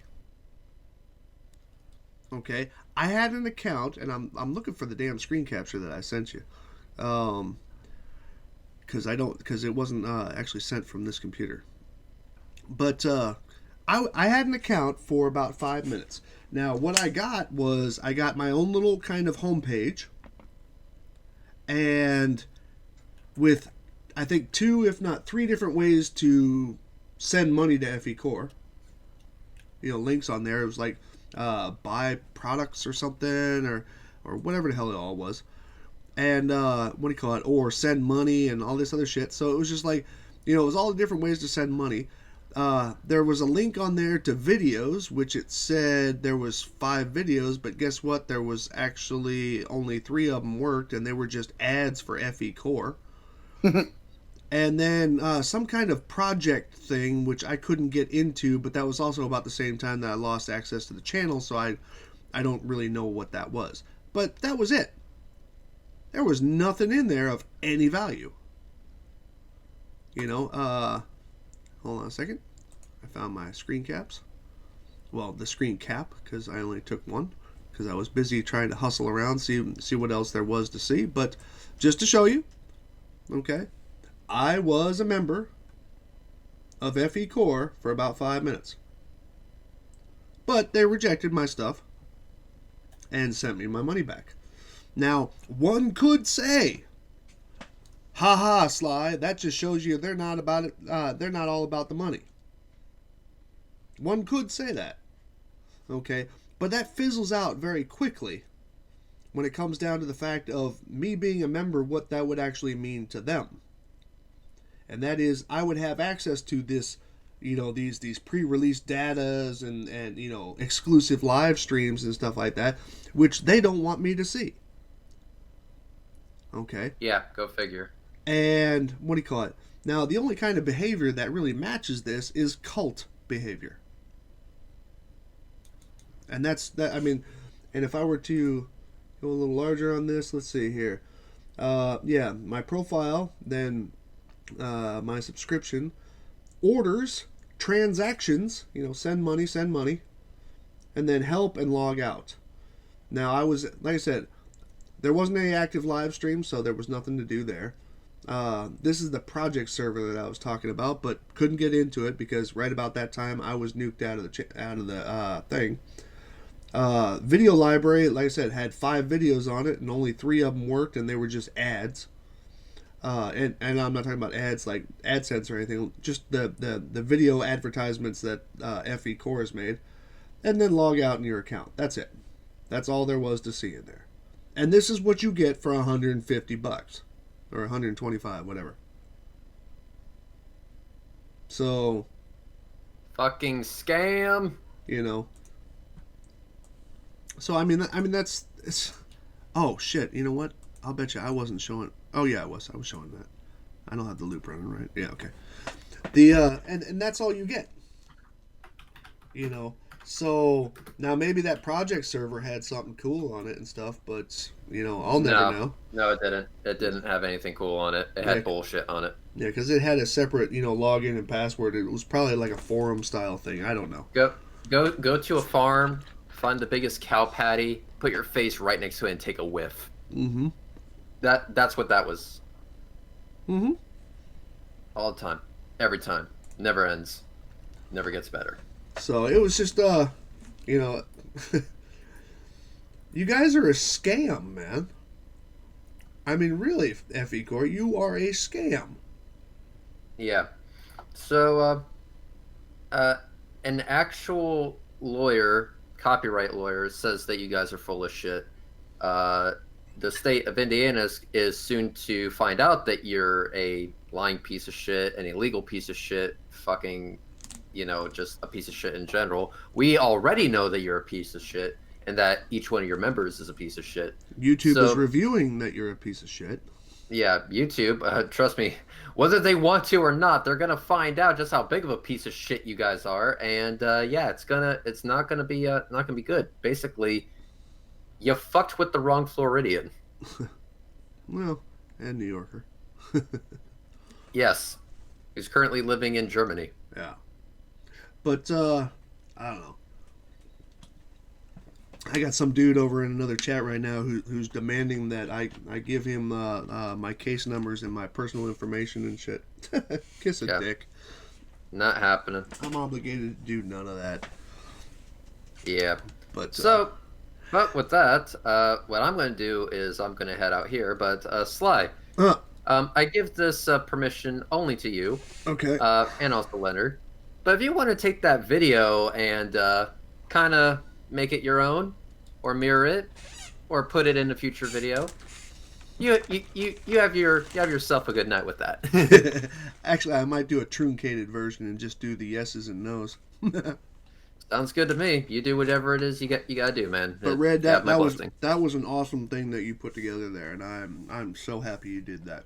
Speaker 1: Okay? I had an account, and I'm looking for the damn screen capture that I sent you. Because it wasn't actually sent from this computer. But I had an account for about 5 minutes. Now, what I got was I got my own little kind of homepage, and with I think 2, if not 3 different ways to send money to FE Corps. You know, links on there. It was like buy products or something, or whatever the hell it all was. And what do you call it? Or send money and all this other shit. So it was just like, you know, it was all the different ways to send money. There was a link on there to videos, which it said there was 5 videos, but guess what? There was actually only 3 of them worked, and they were just ads for FE Corps. And then some kind of project thing, which I couldn't get into, but that was also about the same time that I lost access to the channel, so I don't really know what that was. But that was it. There was nothing in there of any value. You know, hold on a second. I found my screen caps. Well, the screen cap, because I only took one, because I was busy trying to hustle around, see what else there was to see. But just to show you, Okay? I was a member of FE Core for about 5 minutes. But they rejected my stuff and sent me my money back. Now, one could say, haha, Sly, that just shows you they're not about it. They're not all about the money. One could say that. Okay? But that fizzles out very quickly when it comes down to the fact of me being a member, what that would actually mean to them. And that is, I would have access to this, these pre-release datas and exclusive live streams and stuff like that, which they don't want me to see. Okay.
Speaker 3: Yeah, go figure.
Speaker 1: And what do you call it? Now, the only kind of behavior that really matches this is cult behavior. And that's that. I mean, and if I were to go a little larger on this, let's see here. Yeah, my profile, then my subscription, orders, transactions, send money, and then help and log out. Now, I was, like I said, there wasn't any active live stream, so there was nothing to do there. This is the project server that I was talking about, but couldn't get into it because right about that time I was nuked out of the thing. Video library, like I said, had 5 videos on it, and only 3 of them worked, and they were just ads. And I'm not talking about ads like AdSense or anything, just the video advertisements that FE Core has made, and then log out in your account. That's it. That's all there was to see in there. And this is what you get for $150 or 125, whatever. So,
Speaker 3: fucking scam.
Speaker 1: So I mean that's it's. Oh shit! You know what? I'll bet you I wasn't showing. Oh yeah, I was showing that. I don't have the loop running, right? Yeah, okay. The and that's all you get. So now maybe that project server had something cool on it and stuff, but I'll never know.
Speaker 3: No, it didn't. It didn't have anything cool on it. It had bullshit on it.
Speaker 1: Yeah, because it had a separate login and password. It was probably like a forum style thing. I don't know.
Speaker 3: Go to a farm, find the biggest cow patty, put your face right next to it, and take a whiff.
Speaker 1: Mm-hmm.
Speaker 3: That's what that was.
Speaker 1: Mm-hmm.
Speaker 3: All the time, every time, never ends, never gets better.
Speaker 1: So it was just you guys are a scam, man. I mean, really, FE Core, you are a scam.
Speaker 3: Yeah. So, an actual lawyer, copyright lawyer, says that you guys are full of shit. The state of Indiana is soon to find out that you're a lying piece of shit, an illegal piece of shit, fucking, just a piece of shit in general. We already know that you're a piece of shit, and that each one of your members is a piece of shit.
Speaker 1: YouTube is reviewing that you're a piece of shit.
Speaker 3: Yeah, YouTube, trust me, whether they want to or not, they're gonna find out just how big of a piece of shit you guys are, and yeah, it's not gonna be good. Basically, you fucked with the wrong Floridian.
Speaker 1: Well, and New Yorker.
Speaker 3: Yes, he's currently living in Germany.
Speaker 1: Yeah, but I don't know. I got some dude over in another chat right now who's demanding that I give him my case numbers and my personal information and shit. Kiss a dick.
Speaker 3: Not happening.
Speaker 1: I'm obligated to do none of that.
Speaker 3: Yeah.
Speaker 1: But
Speaker 3: with that, what I'm going to do is I'm going to head out here. But Sly, I give this permission only to you.
Speaker 1: Okay.
Speaker 3: And also Leonard. But if you want to take that video and kind of make it your own, or mirror it, or put it in a future video, you have yourself a good night with that.
Speaker 1: Actually, I might do a truncated version and just do the yeses and nos.
Speaker 3: Sounds good to me. You do whatever it is you gotta do, man.
Speaker 1: But Red, that was an awesome thing that you put together there, and I'm so happy you did that.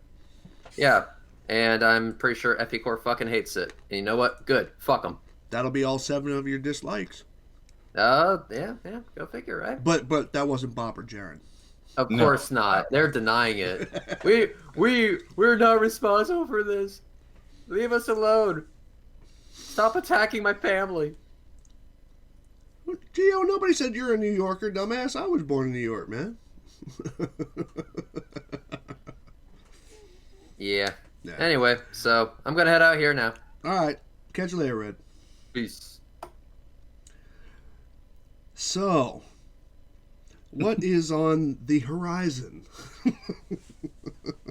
Speaker 3: Yeah, and I'm pretty sure FE Core fucking hates it. And you know what? Good. Fuck them.
Speaker 1: That'll be all 7 of your dislikes.
Speaker 3: Yeah, go figure, right?
Speaker 1: But that wasn't Bob or Jaron.
Speaker 3: Of course not. They're denying it. We're not responsible for this. Leave us alone. Stop attacking my family.
Speaker 1: Gio, nobody said you're a New Yorker, dumbass. I was born in New York, man.
Speaker 3: Yeah.
Speaker 1: Yeah.
Speaker 3: Anyway, so I'm gonna head out here now.
Speaker 1: All right. Catch you later, Red.
Speaker 3: Peace.
Speaker 1: So, what is on the horizon?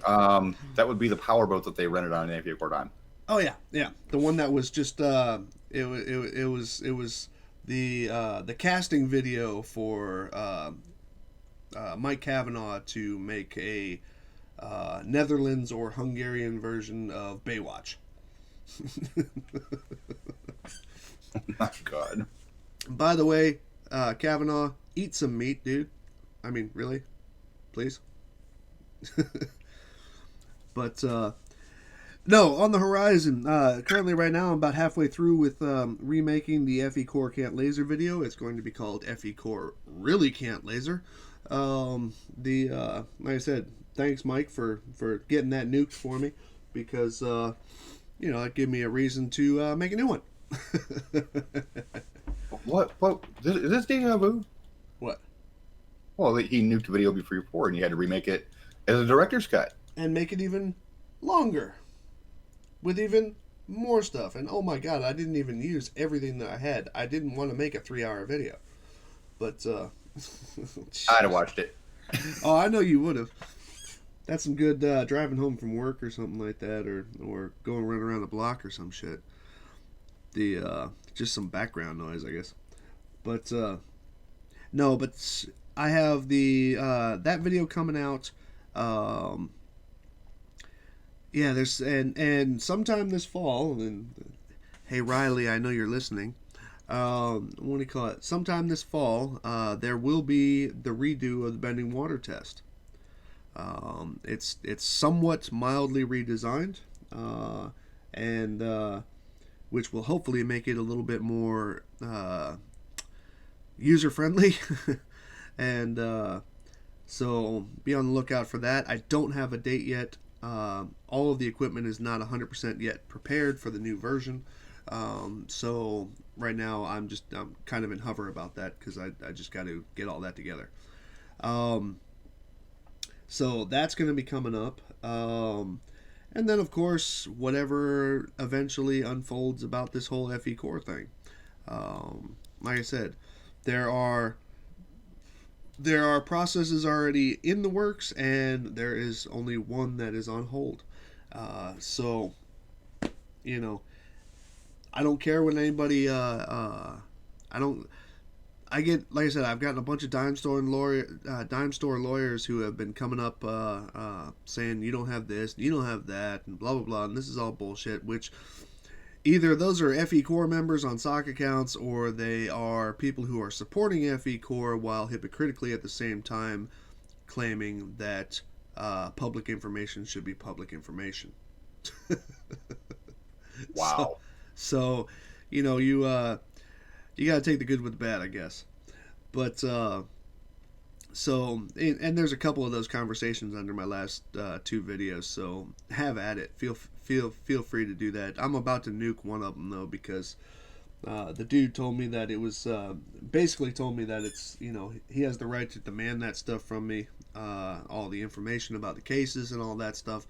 Speaker 2: That would be the powerboat that they rented on an amphitheater time.
Speaker 1: Oh yeah, yeah, the one that was just it was the casting video for Mike Kavanaugh to make a Netherlands or Hungarian version of Baywatch.
Speaker 2: My God.
Speaker 1: By the way, Kavanaugh, eat some meat, dude. I mean, really, please. But no, on the horizon. Currently, right now, I'm about halfway through with remaking the FE Core Can't Laser video. It's going to be called FE Core Really Can't Laser. Like I said, thanks, Mike, for getting that nuked for me, because that gave me a reason to make a new one.
Speaker 2: What? Is this deja vu?
Speaker 1: What?
Speaker 2: Well, he nuked the video before, and you had to remake it as a director's cut.
Speaker 1: And make it even longer, with even more stuff. And oh my god, I didn't even use everything that I had. I didn't want to make a 3-hour video, but
Speaker 2: I'd have watched it.
Speaker 1: oh, I know you would have. That's some good driving home from work or something like that, or going running around the block or some shit. The just some background noise, I guess. But no, but I have the that video coming out. Yeah, there's and sometime this fall. And hey, Riley, I know you're listening. What do you call it? Sometime this fall, there will be the redo of the bending water test. It's somewhat mildly redesigned, and which will hopefully make it a little bit more user friendly, and so be on the lookout for that. I don't have a date yet. All of the equipment is not 100% yet prepared for the new version. So right now I'm kind of in hover about that, because I just got to get all that together. So that's going to be coming up. And then, of course, whatever eventually unfolds about this whole FE Core thing. Like I said, there are processes already in the works, and there is only one that is on hold. So, I don't care when anybody. I don't. I get, like I said, I've gotten a bunch of dime store lawyers who have been coming up saying you don't have this, you don't have that, and blah blah blah, and this is all bullshit. Which either those are FE Core members on sock accounts, or they are people who are supporting FE Core while hypocritically at the same time claiming that public information should be public information.
Speaker 2: Wow.
Speaker 1: So you got to take the good with the bad, I guess. But and there's a couple of those conversations under my last 2 videos. So have at it. Feel free to do that. I'm about to nuke one of them though, because the dude told me that it was basically told me that it's he has the right to demand that stuff from me, all the information about the cases and all that stuff.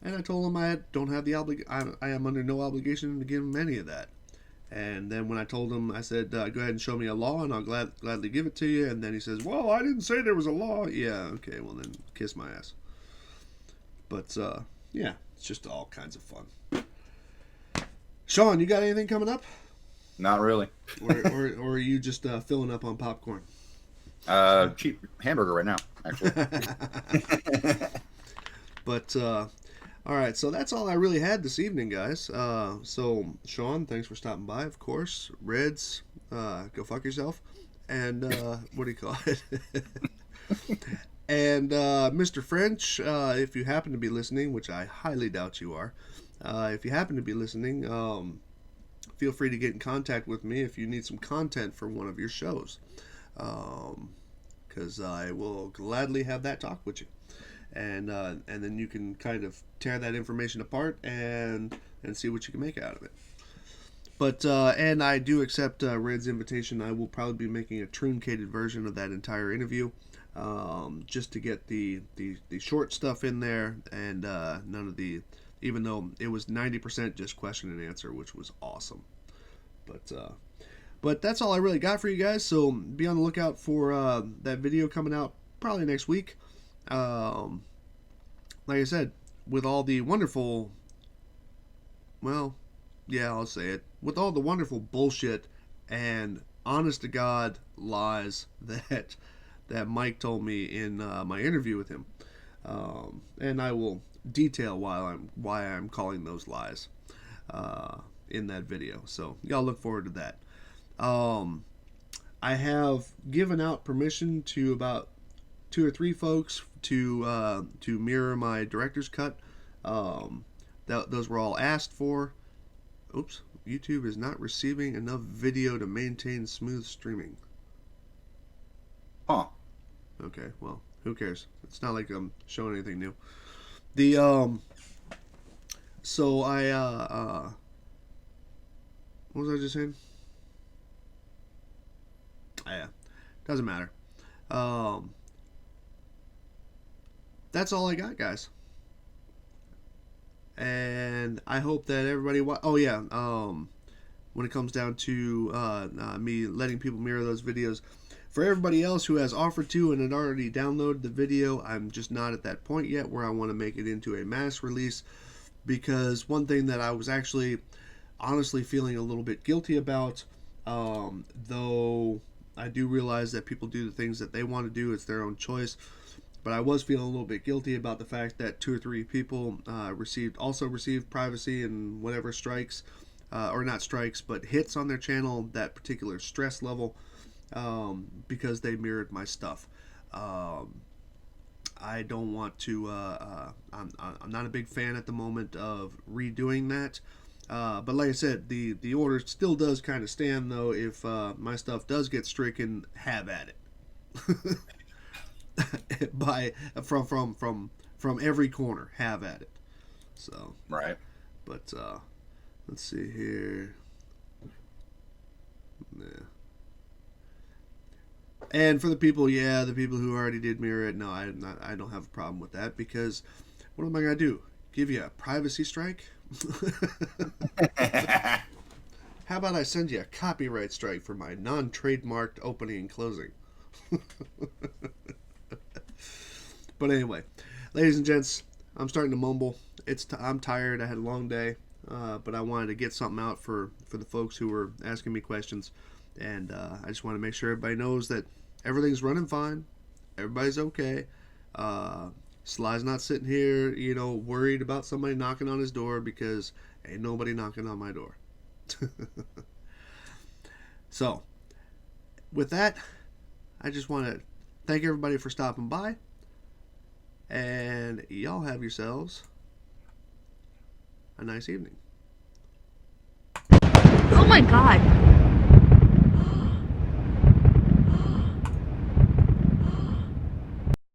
Speaker 1: And I told him I don't have the I am under no obligation to give him any of that. And then when I told him, I said, go ahead and show me a law and I'll gladly give it to you. And then he says, well, I didn't say there was a law. Yeah, okay, well then kiss my ass. But yeah, it's just all kinds of fun. Sean, you got anything coming up?
Speaker 2: Not really.
Speaker 1: or are you just filling up on popcorn?
Speaker 2: Cheap hamburger right now, actually.
Speaker 1: But all right, so that's all I really had this evening, guys. So Sean, thanks for stopping by. Of course, Reds, go fuck yourself. And what do you call it? And Mr. French, if you happen to be listening, which I highly doubt you are, if you happen to be listening, feel free to get in contact with me if you need some content for one of your shows, because I will gladly have that talk with you. And then you can kind of tear that information apart and see what you can make out of it. But and I do accept Red's invitation. I will probably be making a truncated version of that entire interview. just to get the short stuff in there, and none of the, even though it was 90% just question and answer, which was awesome. But that's all I really got for you guys. So be on the lookout for that video coming out probably next week. Um, like I said, with all the wonderful, well, yeah, I'll say it, with all the wonderful bullshit and honest to God lies that Mike told me in my interview with him, and I will detail why I'm calling those lies in that video. So y'all look forward to that. I have given out permission to about 2 or 3 folks to mirror my director's cut. Those were all asked for. Oops, YouTube is not receiving enough video to maintain smooth streaming.
Speaker 2: Huh.
Speaker 1: Okay, well, who cares? It's not like I'm showing anything new. The so what was I just saying? Yeah, doesn't matter. Um, that's all I got, guys. And I hope that everybody. Oh yeah. When it comes down to me letting people mirror those videos, for everybody else who has offered to and had already downloaded the video, I'm just not at that point yet where I want to make it into a mass release. Because one thing that I was actually honestly feeling a little bit guilty about, though I do realize that people do the things that they want to do, it's their own choice. But I was feeling a little bit guilty about the fact that 2 or 3 people received privacy and whatever strikes, or not strikes, but hits on their channel, that particular stress level, because they mirrored my stuff. I don't want to. I'm not a big fan at the moment of redoing that. But like I said, the order still does kind of stand, though. If my stuff does get stricken, have at it. By from every corner, have at it. So
Speaker 2: Right.
Speaker 1: but let's see here. Yeah. And for the people who already did mirror it, no, I don't have a problem with that, because what am I gonna do? Give you a privacy strike? How about I send you a copyright strike for my non-trademarked opening and closing? But anyway, ladies and gents, I'm starting to mumble. I'm tired. I had a long day, but I wanted to get something out for the folks who were asking me questions, and I just want to make sure everybody knows that everything's running fine. Everybody's okay. Sly's not sitting here, worried about somebody knocking on his door, because ain't nobody knocking on my door. So, with that, I just want to thank everybody for stopping by. And y'all have yourselves a nice evening.
Speaker 4: Oh my god.